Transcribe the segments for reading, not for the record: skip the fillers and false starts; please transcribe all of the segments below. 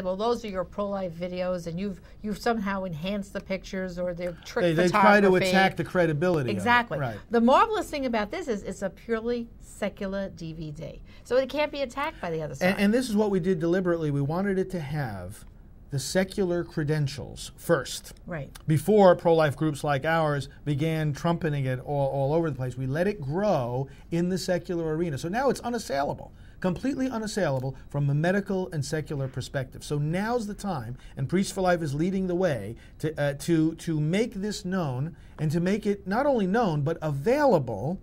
well, those are your pro-life videos, and you've somehow enhanced the pictures, or they're trick They try to attack the credibility. Exactly. Of it. Right. The marvelous thing about this is it's a purely secular DVD, so it can't be attacked by the other side. And this is what we did deliberately. We wanted it to have the secular credentials first. Right. Before pro-life groups like ours began trumpeting it all over the place, we let it grow in the secular arena. So now it's unassailable. Completely unassailable from a medical and secular perspective. So now's the time, and Priests for Life is leading the way to make this known, and to make it not only known but available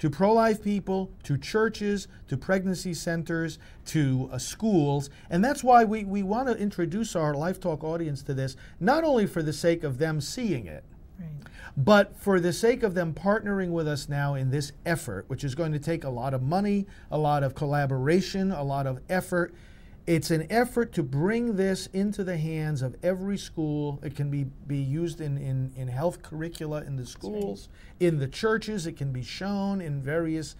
to pro-life people, to churches, to pregnancy centers, to schools. And that's why we want to introduce our LifeTalk audience to this, not only for the sake of them seeing it, but for the sake of them partnering with us now in this effort, which is going to take a lot of money, a lot of collaboration, a lot of effort. It's an effort to bring this into the hands of every school. It can be used in health curricula in the schools, in the churches. It can be shown in various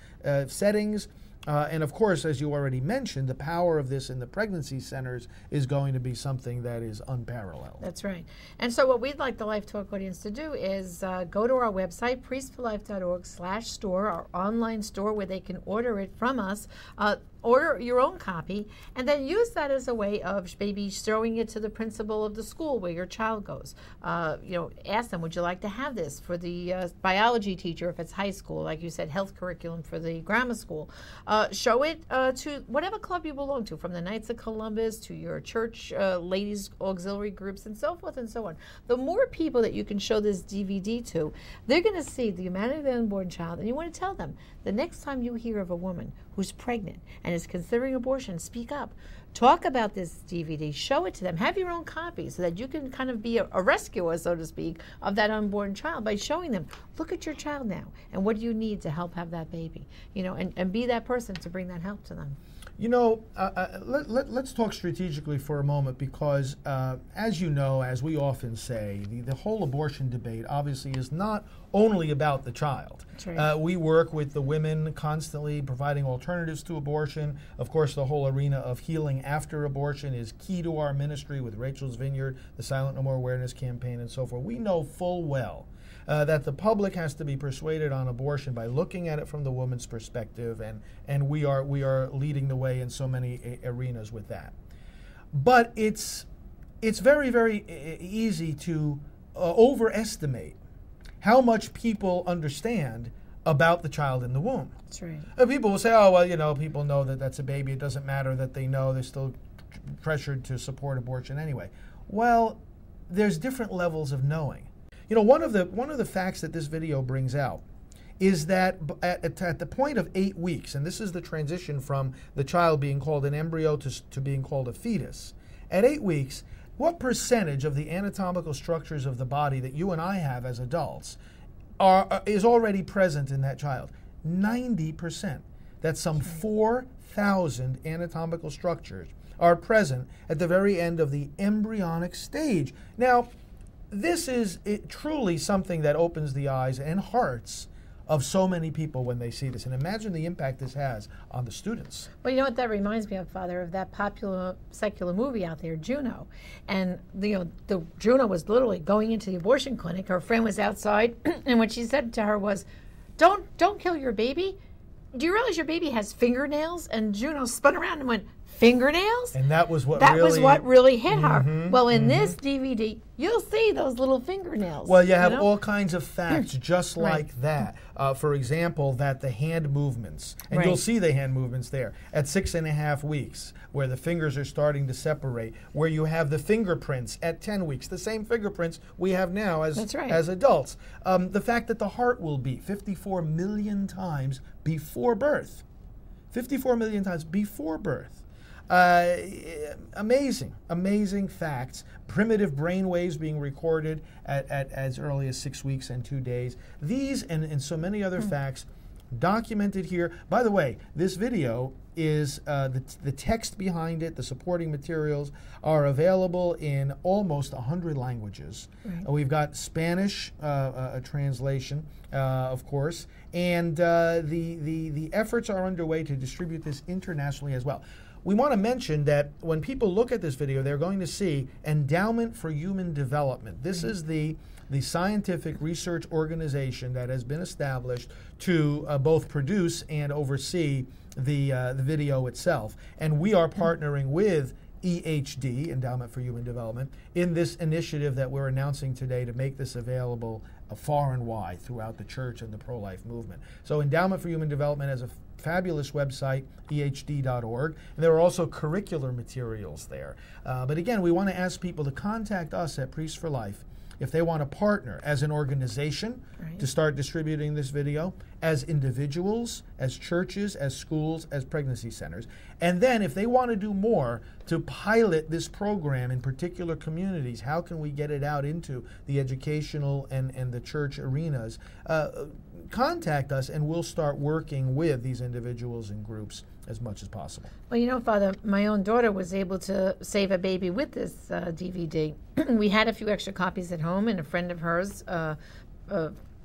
settings. And of course, as you already mentioned, the power of this in the pregnancy centers is going to be something that is unparalleled. That's right. And so what we'd like the LifeTalk audience to do is go to our website, priestforlife.org/store, our online store where they can order it from us. Order your own copy, and then use that as a way of maybe showing it to the principal of the school where your child goes. Ask them, would you like to have this for the biology teacher if it's high school, like you said, health curriculum for the grammar school. Show it to whatever club you belong to, from the Knights of Columbus to your church ladies auxiliary groups, and so forth and so on. The more people that you can show this DVD to, they're going to see the humanity of the unborn child, and you want to tell them, the next time you hear of a woman who's pregnant and is considering abortion, speak up. Talk about this DVD. Show it to them. Have your own copy so that you can kind of be a rescuer, so to speak, of that unborn child by showing them, look at your child now, and what do you need to help have that baby? And be that person to bring that help to them. Let's talk strategically for a moment, because as you know, as we often say, the whole abortion debate obviously is not only about the child. That's right. We work with the women constantly, providing alternatives to abortion. Of course, the whole arena of healing after abortion is key to our ministry with Rachel's Vineyard, the Silent No More Awareness campaign, and so forth. We know full well that the public has to be persuaded on abortion by looking at it from the woman's perspective, and we are leading the way in so many arenas with that. But it's very, very easy to overestimate how much people understand about the child in the womb. That's right. People will say, oh, well, people know that that's a baby. It doesn't matter that they know. They're still pressured to support abortion anyway. Well, there's different levels of knowing. One of the facts that this video brings out is that at the point of 8 weeks, and this is the transition from the child being called an embryo to being called a fetus, at 8 weeks, what percentage of the anatomical structures of the body that you and I have as adults is already present in that child? 90%. That's some 4,000 anatomical structures are present at the very end of the embryonic stage. Now, this is truly something that opens the eyes and hearts of so many people when they see this. And imagine the impact this has on the students. Well, you know what that reminds me of, Father, of that popular secular movie out there, Juno. And the Juno was literally going into the abortion clinic. Her friend was outside, and what she said to her was, don't kill your baby. Do you realize your baby has fingernails? And Juno spun around and went, fingernails? And that was what really hit her. Well, in this DVD, you'll see those little fingernails. Well, you have all kinds of facts just like that. For example, that the hand movements, and you'll see the hand movements there, at 6.5 weeks, where the fingers are starting to separate, where you have the fingerprints at 10 weeks, the same fingerprints we have now as adults. The fact that the heart will beat 54 million times before birth. 54 million times before birth. Amazing facts. Primitive brain waves being recorded at as early as 6 weeks and 2 days. These and so many other facts documented here. By the way, this video is the text behind it, the supporting materials are available in almost 100 languages. We've got Spanish a translation, of course, and the efforts are underway to distribute this internationally as well. we want to mention that when people look at this video, they're going to see Endowment for Human Development. This is the scientific research organization that has been established to both produce and oversee the video itself. And we are partnering with EHD, Endowment for Human Development, in this initiative that we're announcing today to make this available far and wide throughout the church and the pro-life movement. So Endowment for Human Development has a fabulous website, ehd.org, and there are also curricular materials there. But again, we want to ask people to contact us at Priests for Life if they want to partner as an organization to start distributing this video, as individuals, as churches, as schools, as pregnancy centers. And then if they want to do more to pilot this program in particular communities, how can we get it out into the educational and the church arenas? Contact us and we'll start working with these individuals and groups as much as possible. Well, you know, Father, my own daughter was able to save a baby with this DVD. We had a few extra copies at home, and a friend of hers,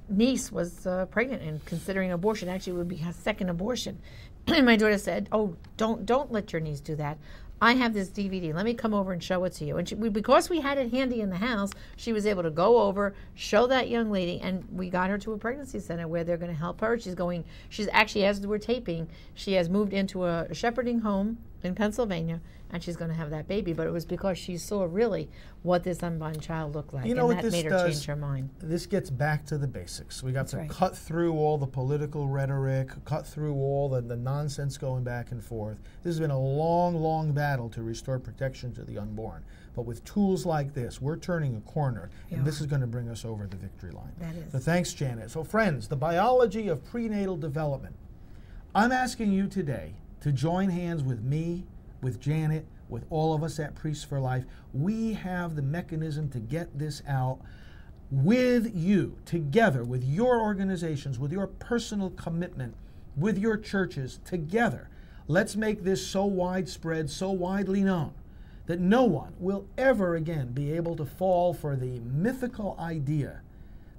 niece, was pregnant and considering abortion. Actually, it would be her second abortion. And my daughter said, "Oh, don't let your niece do that. I have this DVD. Let me come over and show it to you." And because we had it handy in the house, she was able to go over, show that young lady, and we got her to a pregnancy center where they're going to help her. She's actually, as we're taping, she has moved into a shepherding home in Pennsylvania, and she's going to have that baby. But it was because she saw really what this unborn child looked like, and that made her change her mind. This gets back to the basics. We got to cut through all the political rhetoric, cut through all the nonsense going back and forth. This has been a long, long battle to restore protection to the unborn. But with tools like this, we're turning a corner, and this is going to bring us over the victory line. That is. So thanks, Janet. So friends, the biology of prenatal development. I'm asking you today to join hands with me, with Janet, with all of us at Priests for Life. We have the mechanism to get this out with you, together, with your organizations, with your personal commitment, with your churches, together. Let's make this so widespread, so widely known, that no one will ever again be able to fall for the mythical idea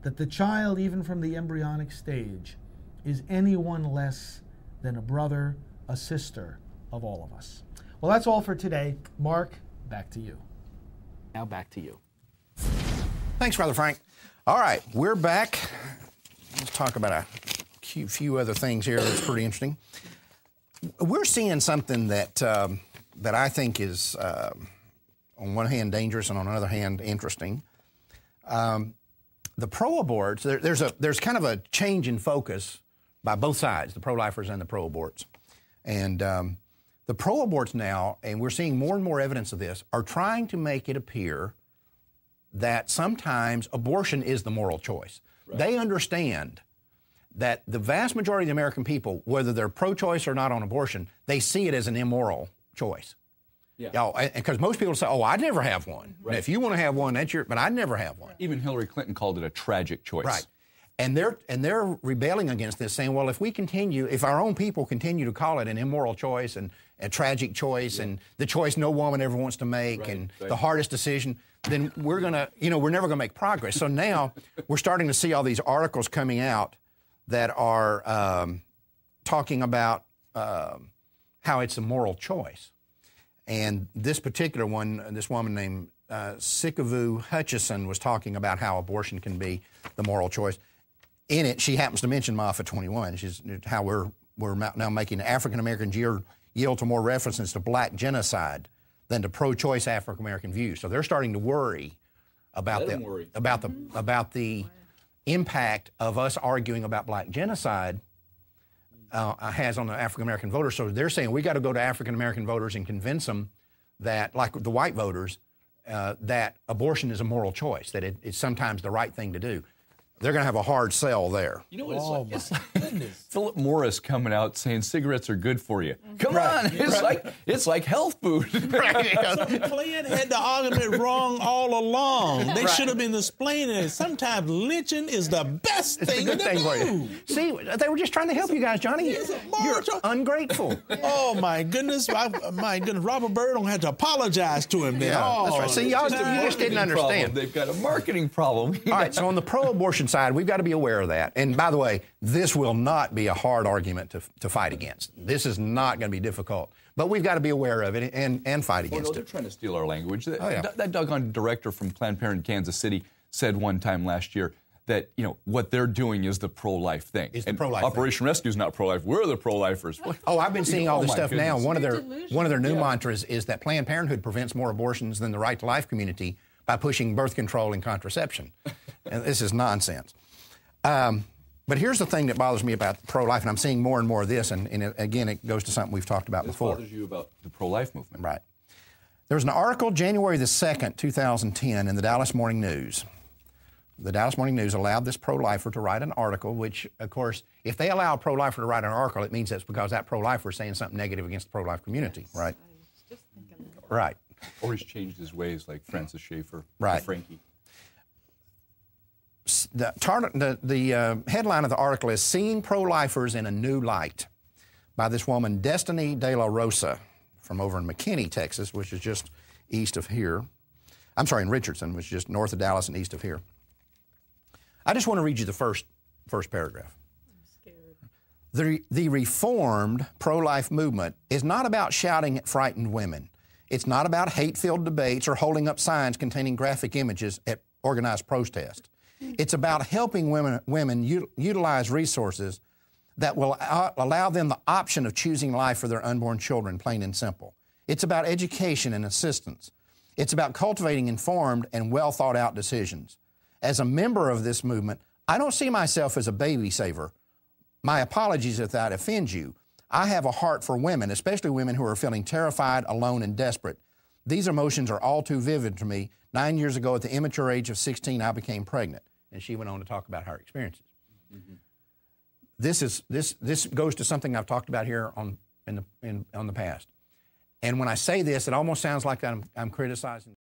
that the child, even from the embryonic stage, is anyone less than a brother, a sister of all of us. Well, that's all for today. Mark, back to you. Now back to you. Thanks, Brother Frank. All right, we're back. Let's talk about a few other things here that's pretty interesting. We're seeing something that I think is, on one hand, dangerous and on the other hand, interesting. The pro-aborts, there's kind of a change in focus by both sides, the pro-lifers and the pro-aborts. And the pro-aborts now, and we're seeing more and more evidence of this, are trying to make it appear that sometimes abortion is the moral choice. Right. They understand that the vast majority of the American people, whether they're pro-choice or not on abortion, they see it as an immoral choice. Yeah. Because most people say, "Oh, I'd never have one." Right. Now, if you want to have one, that's your. But I'd never have one. Even Hillary Clinton called it a tragic choice. Right. And they're rebelling against this, saying, well, if our own people continue to call it an immoral choice and a tragic choice and the choice no woman ever wants to make the hardest decision, then we're never gonna make progress. So now we're starting to see all these articles coming out that are talking about how it's a moral choice. And this particular one, this woman named Sikavu Hutchison was talking about how abortion can be the moral choice. In it, she happens to mention Maafa 21, which is how we're now making African Americans yield to more references to black genocide than to pro-choice African American views. So they're starting to worry about the impact of us arguing about black genocide has on the African American voters. So they're saying we got to go to African American voters and convince them that, like the white voters, that abortion is a moral choice, that it's sometimes the right thing to do. They're going to have a hard sell there. You know what it's like? Philip Morris coming out saying cigarettes are good for you. Come on, it's like health food. Right. So Clinton had the argument wrong all along. They should have been explaining it. Sometimes lynching is the best thing to do. See, they were just trying to help you guys, Johnny. You're ungrateful. Oh my goodness! Robert Byrd don't have to apologize to him then. Yeah, that's right. See, you just didn't understand. They've got a marketing problem. All right. So on the pro-abortion side, we've got to be aware of that. And by the way, this will not be a hard argument to fight against. This is not going to be difficult. But we've got to be aware of it and fight against They're it. trying to steal our language. Yeah. That doggone director from Planned Parenthood Kansas City said one time last year that, what they're doing is the pro-life thing. It's the pro-life Operation Rescue is not pro-life. We're the pro-lifers. Oh, I've been seeing all this stuff goodness. now. One of their new mantras is that Planned Parenthood prevents more abortions than the Right to Life community by pushing birth control and contraception. And this is nonsense. But here's the thing that bothers me about pro-life, and I'm seeing more and more of this, and again, it goes to something we've talked about before. What bothers you about the pro-life movement? Right. There was an article January the 2nd, 2010 in the Dallas Morning News. The Dallas Morning News allowed this pro-lifer to write an article, which, of course, if they allow a pro-lifer to write an article, it means that's because that pro-lifer is saying something negative against the pro-life community, Yes, right? I was just thinking that. Right. Or he's changed his ways like Francis Schaeffer, Right. Frankie. The headline of the article is Seeing Pro-Lifers in a New Light by this woman, Destiny De La Rosa, from over in McKinney, Texas, which is just east of here. I'm sorry, in Richardson, which is just north of Dallas and east of here. I just want to read you the first paragraph. I'm scared. The reformed pro-life movement is not about shouting at frightened women. It's not about hate-filled debates or holding up signs containing graphic images at organized protest. It's about helping women utilize resources that will allow them the option of choosing life for their unborn children, plain and simple. It's about education and assistance. It's about cultivating informed and well-thought-out decisions. As a member of this movement, I don't see myself as a baby saver. My apologies if that offends you. I have a heart for women, especially women who are feeling terrified, alone, and desperate. These emotions are all too vivid to me. 9 years ago, at the immature age of 16, I became pregnant. And she went on to talk about her experiences. Mm-hmm. This goes to something I've talked about here on the past. And when I say this, it almost sounds like I'm criticizing.